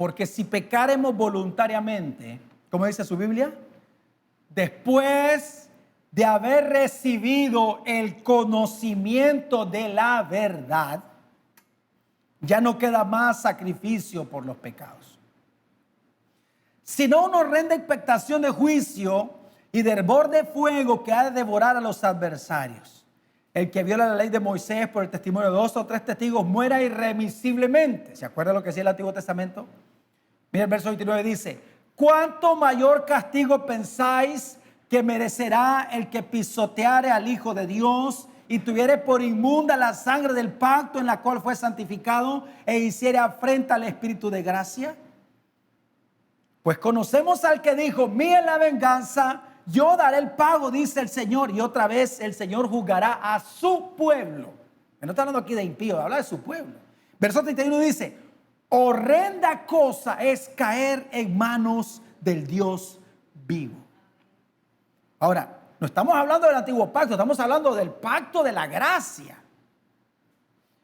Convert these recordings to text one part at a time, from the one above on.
Porque si pecaremos voluntariamente, como dice su Biblia, después de haber recibido el conocimiento de la verdad, ya no queda más sacrificio por los pecados, sino una horrenda expectación de juicio y de hervor de fuego que ha de devorar a los adversarios. El que viola la ley de Moisés por el testimonio de 2 o 3 testigos muera irremisiblemente. ¿Se acuerda lo que decía el Antiguo Testamento? Mira el verso 29 dice: ¿cuánto mayor castigo pensáis que merecerá el que pisoteare al Hijo de Dios y tuviere por inmunda la sangre del pacto en la cual fue santificado e hiciere afrenta al Espíritu de gracia? Pues conocemos al que dijo: mía es la venganza, yo daré el pago, dice el Señor. Y otra vez el Señor juzgará a su pueblo. No está hablando aquí de impío, habla de su pueblo. Verso 31 dice: horrenda cosa es caer en manos del Dios vivo. Ahora, no estamos hablando del antiguo pacto, estamos hablando del pacto de la gracia.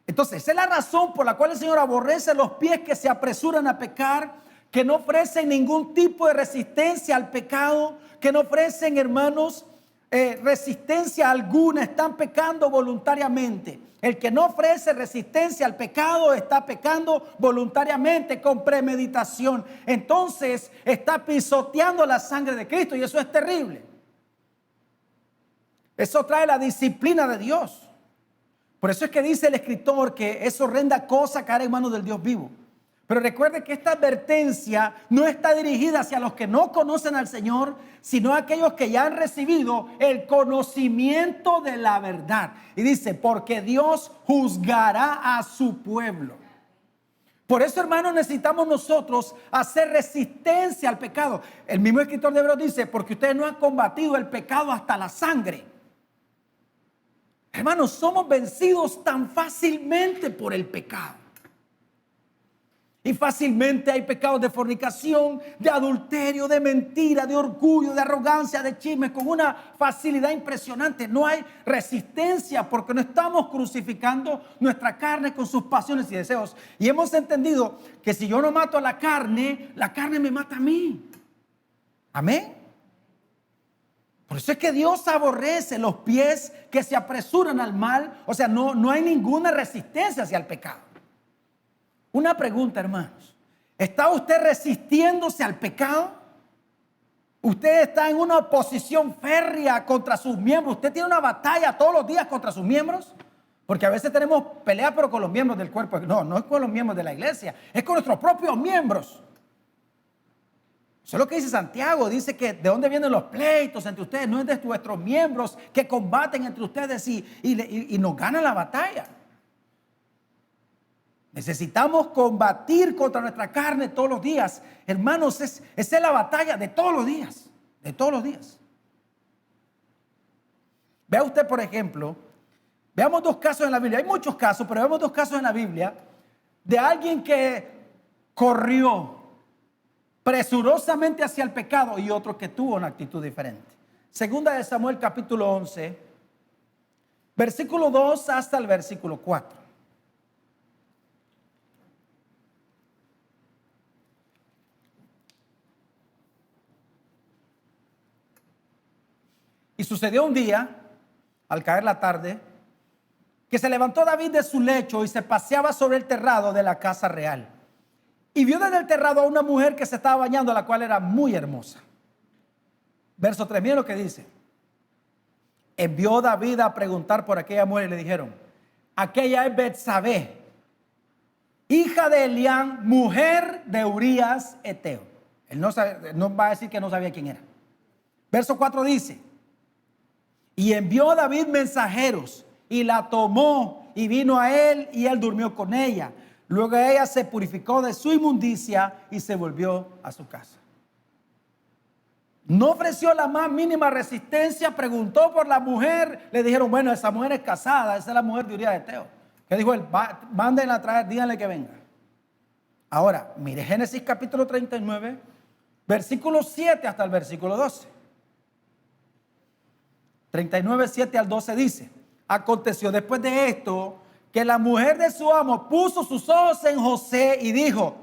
Entonces, esa es la razón por la cual el Señor aborrece los pies que se apresuran a pecar, que no ofrecen ningún tipo de resistencia al pecado, que no ofrecen, hermanos, resistencia alguna, están pecando voluntariamente. El que no ofrece resistencia al pecado está pecando voluntariamente, con premeditación. Entonces está pisoteando la sangre de Cristo, y eso es terrible. Eso trae la disciplina de Dios. Por eso es que dice el escritor que es horrenda cosa caer en manos del Dios vivo. Pero recuerde que esta advertencia no está dirigida hacia los que no conocen al Señor, sino a aquellos que ya han recibido el conocimiento de la verdad. Y dice: porque Dios juzgará a su pueblo. Por eso, hermanos, necesitamos nosotros hacer resistencia al pecado. El mismo escritor de Hebreos dice: porque ustedes no han combatido el pecado hasta la sangre. Hermanos, somos vencidos tan fácilmente por el pecado. Y fácilmente hay pecados de fornicación, de adulterio, de mentira, de orgullo, de arrogancia, de chismes, con una facilidad impresionante. No hay resistencia porque no estamos crucificando nuestra carne con sus pasiones y deseos. Y hemos entendido que si yo no mato a la carne me mata a mí. Amén. Por eso es que Dios aborrece los pies que se apresuran al mal. O sea, no hay ninguna resistencia hacia el pecado. Una pregunta, hermanos: ¿está usted resistiéndose al pecado? ¿Usted está en una oposición férrea contra sus miembros? ¿Usted tiene una batalla todos los días contra sus miembros? Porque a veces tenemos pelea, pero con los miembros del cuerpo. No es con los miembros de la iglesia, es con nuestros propios miembros. Eso es lo que dice Santiago. Dice que de dónde vienen los pleitos entre ustedes, no es de vuestros miembros que combaten entre ustedes y nos ganan la batalla. Necesitamos combatir contra nuestra carne todos los días. Hermanos, esa es la batalla de todos los días. De todos los días. Vea usted, por ejemplo, veamos 2 casos en la Biblia. Hay muchos casos, pero veamos 2 casos en la Biblia de alguien que corrió presurosamente hacia el pecado y otro que tuvo una actitud diferente. Segunda de Samuel, capítulo 11, versículo 2 hasta el versículo 4. Y sucedió un día, al caer la tarde, que se levantó David de su lecho y se paseaba sobre el terrado de la casa real. Y vio desde el terrado a una mujer que se estaba bañando, la cual era muy hermosa. Verso 3, miren lo que dice. Envió David a preguntar por aquella mujer y le dijeron: aquella es Betsabé, hija de Elián, mujer de Urías Eteo. Él no va a decir que no sabía quién era. Verso 4 dice: y envió David mensajeros y la tomó y vino a él y él durmió con ella. Luego ella se purificó de su inmundicia y se volvió a su casa. No ofreció la más mínima resistencia, preguntó por la mujer. Le dijeron: bueno, esa mujer es casada, esa es la mujer de Urías de Eteo. ¿Qué dijo él? Mándenla a traer, díganle que venga. Ahora, mire Génesis capítulo 39, versículo 7 hasta el versículo 12. 39, 7 al 12 dice: aconteció después de esto que la mujer de su amo puso sus ojos en José y dijo: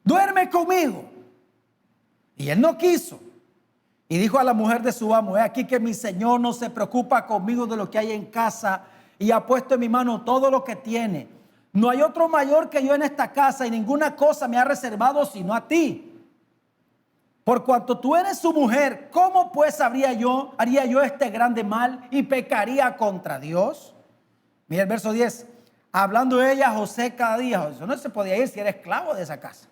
duerme conmigo. Y él no quiso. Y dijo a la mujer de su amo: he aquí que mi señor no se preocupa conmigo de lo que hay en casa, y ha puesto en mi mano todo lo que tiene. No hay otro mayor que yo en esta casa, y ninguna cosa me ha reservado sino a ti. Por cuanto tú eres su mujer, ¿cómo pues haría yo este grande mal y pecaría contra Dios? Mira el verso 10. Hablando ella a José cada día. Eso no se podía ir si era esclavo de esa casa.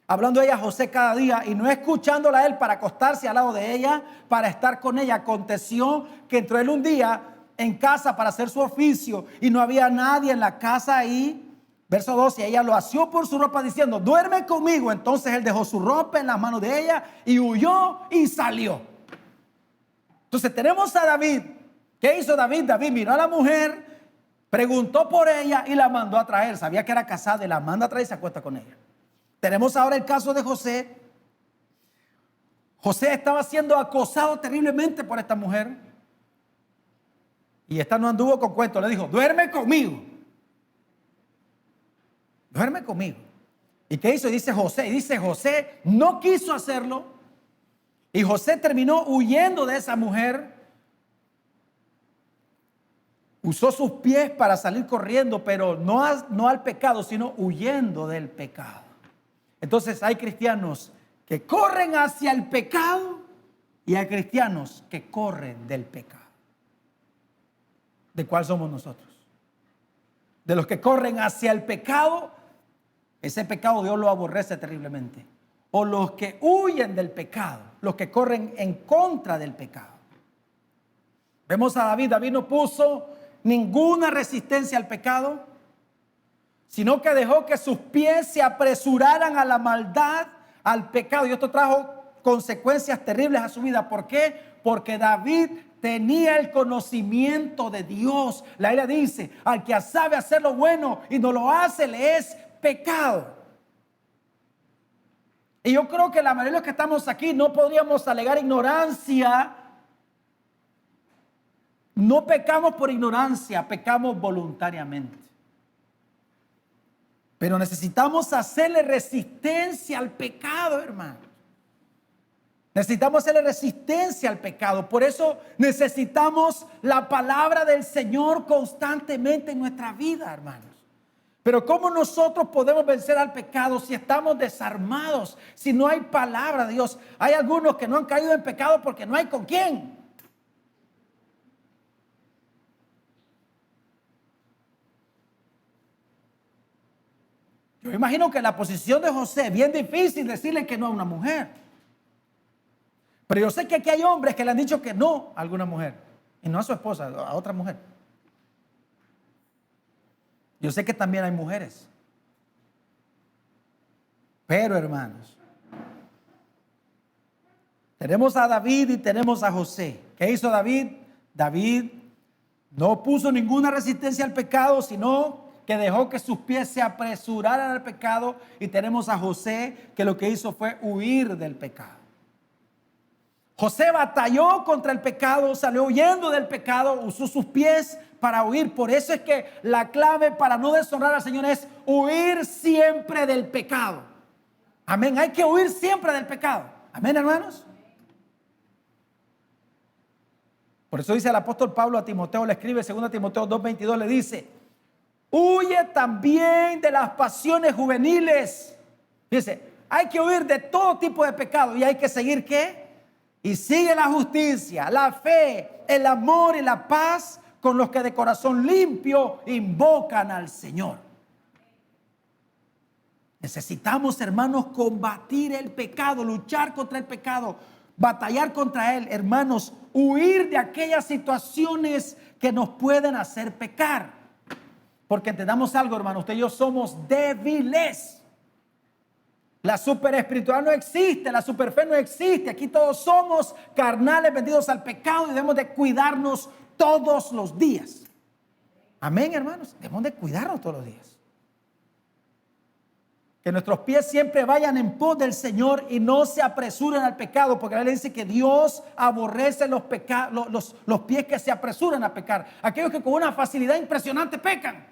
Hablando ella a José cada día y no escuchándola a él para acostarse al lado de ella, para estar con ella. Aconteció que entró él un día en casa para hacer su oficio y no había nadie en la casa ahí. Verso 12, ella lo asió por su ropa diciendo: duerme conmigo. Entonces él dejó su ropa en las manos de ella y huyó y salió. Entonces tenemos a David. ¿Qué hizo David? David miró a la mujer, preguntó por ella y la mandó a traer. Sabía que era casada y la manda a traer y se acuesta con ella. Tenemos ahora el caso de José. José estaba siendo acosado terriblemente por esta mujer. Y esta no anduvo con cuento. Le dijo: duerme conmigo. Duerme conmigo. ¿Y qué hizo? Dice José no quiso hacerlo. Y José terminó huyendo de esa mujer. Usó sus pies para salir corriendo, pero no al pecado, sino huyendo del pecado. Entonces hay cristianos que corren hacia el pecado y hay cristianos que corren del pecado. ¿De cuál somos nosotros? De los que corren hacia el pecado. Ese pecado Dios lo aborrece terriblemente. O los que huyen del pecado, los que corren en contra del pecado. Vemos a David. David no puso ninguna resistencia al pecado, sino que dejó que sus pies se apresuraran a la maldad, al pecado. Y esto trajo consecuencias terribles a su vida. ¿Por qué? Porque David tenía el conocimiento de Dios. La Biblia dice: al que sabe hacer lo bueno y no lo hace, le es pecado. Y yo creo que la mayoría de los que estamos aquí no podríamos alegar ignorancia. No pecamos por ignorancia, pecamos voluntariamente. Pero necesitamos hacerle resistencia al pecado, hermano. Necesitamos hacerle resistencia al pecado. Por eso necesitamos la palabra del Señor constantemente en nuestra vida, hermanos. Pero ¿cómo nosotros podemos vencer al pecado si estamos desarmados? Si no hay palabra de Dios. Hay algunos que no han caído en pecado porque no hay con quién. Yo imagino que la posición de José es bien difícil decirle que no a una mujer. Pero yo sé que aquí hay hombres que le han dicho que no a alguna mujer. Y no a su esposa, a otra mujer. Yo sé que también hay mujeres. Pero, hermanos, tenemos a David y tenemos a José. ¿Qué hizo David? David no puso ninguna resistencia al pecado, sino que dejó que sus pies se apresuraran al pecado. Y tenemos a José, que lo que hizo fue huir del pecado. José batalló contra el pecado, salió huyendo del pecado, usó sus pies para huir. Por eso es que la clave para no deshonrar al Señor es huir siempre del pecado. Amén. Hay que huir siempre del pecado. Amén, hermanos. Por eso dice el apóstol Pablo a Timoteo, le escribe 2 Timoteo 2:22, le dice: huye también de las pasiones juveniles. Dice, hay que huir de todo tipo de pecado y hay que seguir ¿qué? Y sigue la justicia, la fe, el amor y la paz con los que de corazón limpio invocan al Señor. Necesitamos, hermanos, combatir el pecado, luchar contra el pecado, batallar contra él, hermanos, huir de aquellas situaciones que nos pueden hacer pecar. Porque entendamos algo, hermano, usted y yo somos débiles. La super espiritual no existe, la super fe no existe. Aquí todos somos carnales vendidos al pecado y debemos de cuidarnos todos los días. Amén, hermanos. Debemos de cuidarnos todos los días. Que nuestros pies siempre vayan en pos del Señor y no se apresuren al pecado, porque la Biblia dice que Dios aborrece los pies que se apresuran a pecar. Aquellos que con una facilidad impresionante pecan.